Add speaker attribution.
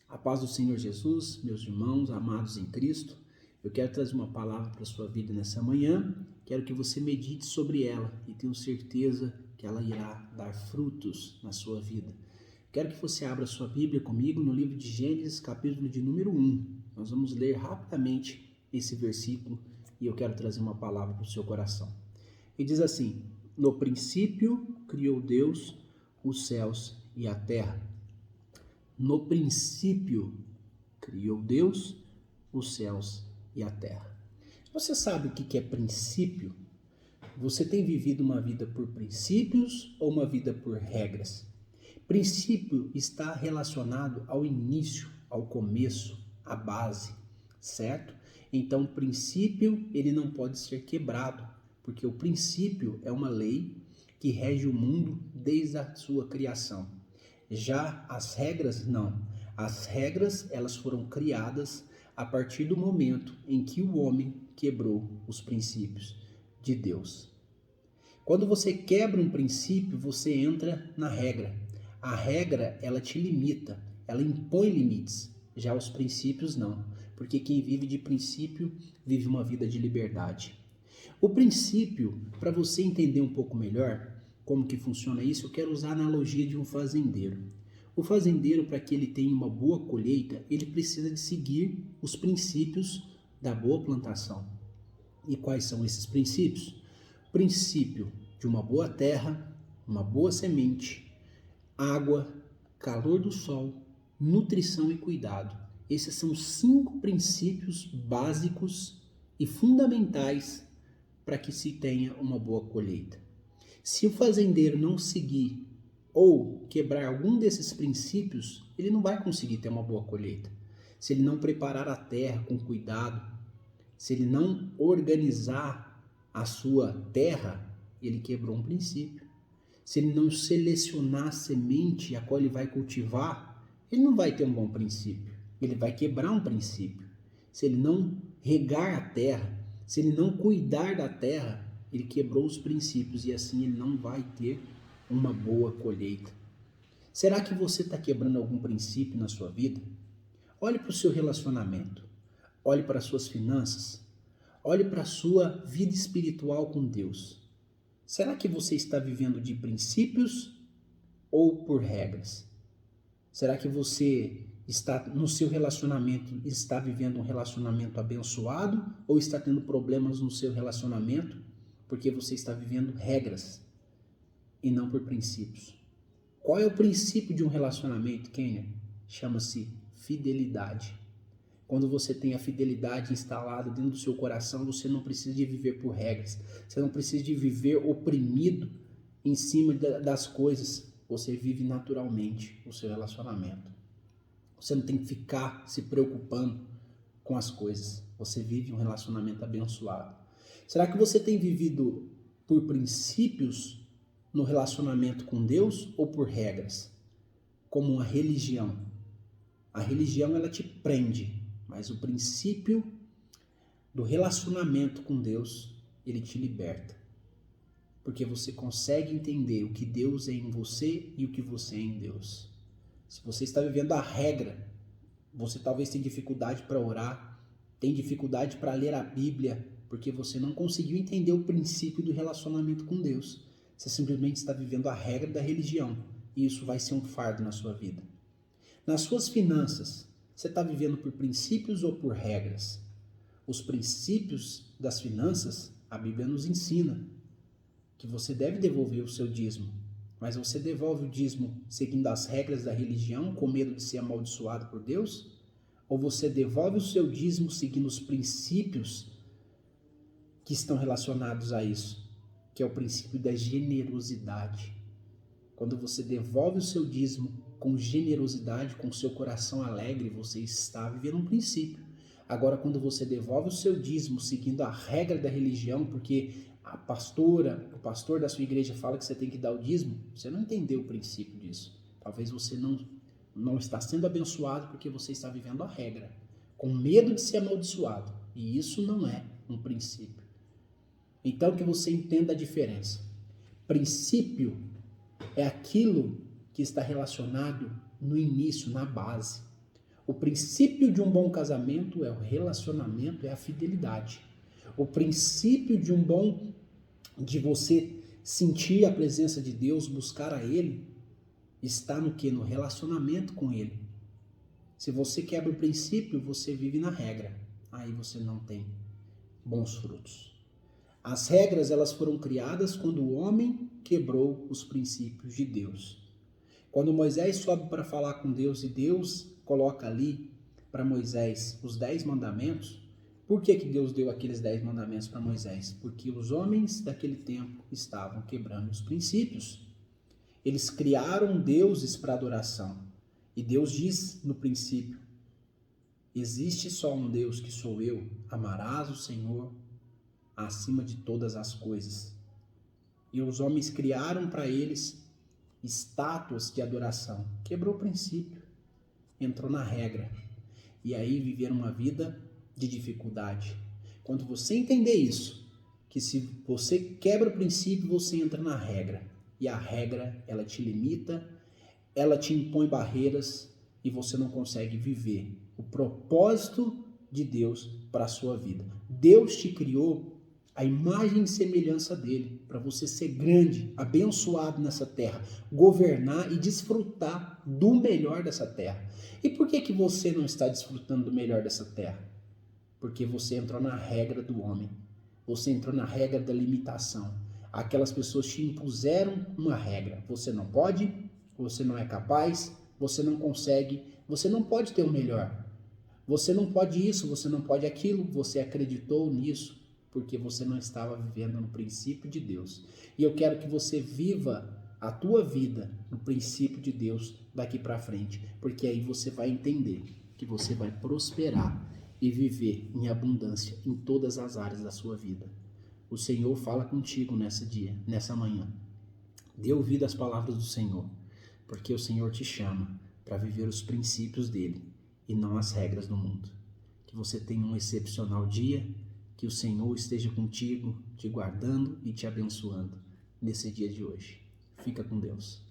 Speaker 1: A paz do Senhor Jesus, meus irmãos amados em Cristo, eu quero trazer uma palavra para a sua vida nessa manhã, quero que você medite sobre ela e tenho certeza que ela irá dar frutos na sua vida. Quero que você abra sua Bíblia comigo no livro de Gênesis, capítulo de número 1. Nós vamos ler rapidamente esse versículo e eu quero trazer uma palavra para o seu coração. E diz assim: no princípio criou Deus os céus e a terra. No princípio criou Deus os céus e a terra. Você sabe o que é princípio? Você tem vivido uma vida por princípios ou uma vida por regras? Princípio está relacionado ao início, ao começo, à base, certo? Então, o princípio ele não pode ser quebrado, porque o princípio é uma lei que rege o mundo desde a sua criação. Já as regras, não. As regras, elas foram criadas a partir do momento em que o homem quebrou os princípios de Deus. Quando você quebra um princípio, você entra na regra. A regra, ela te limita, ela impõe limites. Já os princípios, não. Porque quem vive de princípio, vive uma vida de liberdade. O princípio, para você entender um pouco melhor como que funciona isso, eu quero usar a analogia de um fazendeiro. O fazendeiro, para que ele tenha uma boa colheita, ele precisa de seguir os princípios da boa plantação. E quais são esses princípios? Princípio de uma boa terra, uma boa semente, água, calor do sol, nutrição e cuidado. Esses são 5 princípios básicos e fundamentais para que se tenha uma boa colheita. Se o fazendeiro não seguir ou quebrar algum desses princípios, ele não vai conseguir ter uma boa colheita. Se ele não preparar a terra com cuidado, se ele não organizar a sua terra, ele quebrou um princípio. Se ele não selecionar a semente a qual ele vai cultivar, ele não vai ter um bom princípio. Ele vai quebrar um princípio. Se ele não regar a terra, se ele não cuidar da terra, ele quebrou os princípios e assim ele não vai ter uma boa colheita. Será que você está quebrando algum princípio na sua vida? Olhe para o seu relacionamento, olhe para as suas finanças, olhe para a sua vida espiritual com Deus. Será que você está vivendo de princípios ou por regras? Será que você está no seu relacionamento, está vivendo um relacionamento abençoado ou está tendo problemas no seu relacionamento porque você está vivendo regras e não por princípios? Qual é o princípio de um relacionamento, Kenner? Chama-se fidelidade. Quando você tem a fidelidade instalada dentro do seu coração, você não precisa de viver por regras. Você não precisa de viver oprimido em cima das coisas. Você vive naturalmente o seu relacionamento. Você não tem que ficar se preocupando com as coisas. Você vive um relacionamento abençoado. Será que você tem vivido por princípios no relacionamento com Deus ou por regras? Como uma religião. A religião ela te prende, mas o princípio do relacionamento com Deus, ele te liberta. Porque você consegue entender o que Deus é em você e o que você é em Deus. Se você está vivendo a regra, você talvez tenha dificuldade para orar, tem dificuldade para ler a Bíblia, porque você não conseguiu entender o princípio do relacionamento com Deus. Você simplesmente está vivendo a regra da religião e isso vai ser um fardo na sua vida. Nas suas finanças, você está vivendo por princípios ou por regras? Os princípios das finanças, a Bíblia nos ensina que você deve devolver o seu dízimo, mas você devolve o dízimo seguindo as regras da religião com medo de ser amaldiçoado por Deus? Ou você devolve o seu dízimo seguindo os princípios que estão relacionados a isso, que é o princípio da generosidade? Quando você devolve o seu dízimo com generosidade, com o seu coração alegre, você está vivendo um princípio. Agora, quando você devolve o seu dízimo seguindo a regra da religião, porque a pastora, o pastor da sua igreja fala que você tem que dar o dízimo, você não entendeu o princípio disso. Talvez você não está sendo abençoado porque você está vivendo a regra, com medo de ser amaldiçoado. E isso não é um princípio. Então que você entenda a diferença. Princípio é aquilo que está relacionado no início, na base. O princípio de um bom casamento é o relacionamento, é a fidelidade. O princípio de você sentir a presença de Deus, buscar a Ele, está no quê? No relacionamento com Ele. Se você quebra o princípio, você vive na regra. Aí você não tem bons frutos. As regras, elas foram criadas quando o homem quebrou os princípios de Deus. Quando Moisés sobe para falar com Deus e Deus coloca ali para Moisés os 10 mandamentos, por que Deus deu aqueles 10 mandamentos para Moisés? Porque os homens daquele tempo estavam quebrando os princípios. Eles criaram deuses para adoração. E Deus diz no princípio, existe só um Deus que sou eu, amarás o Senhor acima de todas as coisas. E os homens criaram para eles estátuas de adoração. Quebrou o princípio, entrou na regra. E aí viveram uma vida de dificuldade. Quando você entender isso, que se você quebra o princípio, você entra na regra. E a regra, ela te limita, ela te impõe barreiras e você não consegue viver o propósito de Deus para a sua vida. Deus te criou a imagem e semelhança dele, para você ser grande, abençoado nessa terra, governar e desfrutar do melhor dessa terra. E por que você não está desfrutando do melhor dessa terra? Porque você entrou na regra do homem, você entrou na regra da limitação. Aquelas pessoas te impuseram uma regra, você não pode, você não é capaz, você não consegue, você não pode ter o melhor. Você não pode isso, você não pode aquilo, você acreditou nisso porque você não estava vivendo no princípio de Deus. E eu quero que você viva a tua vida no princípio de Deus daqui para frente, porque aí você vai entender que você vai prosperar e viver em abundância em todas as áreas da sua vida. O Senhor fala contigo nessa manhã. Dê ouvido às palavras do Senhor, porque o Senhor te chama para viver os princípios dele e não as regras do mundo. Que você tenha um excepcional dia, que o Senhor esteja contigo, te guardando e te abençoando nesse dia de hoje. Fica com Deus.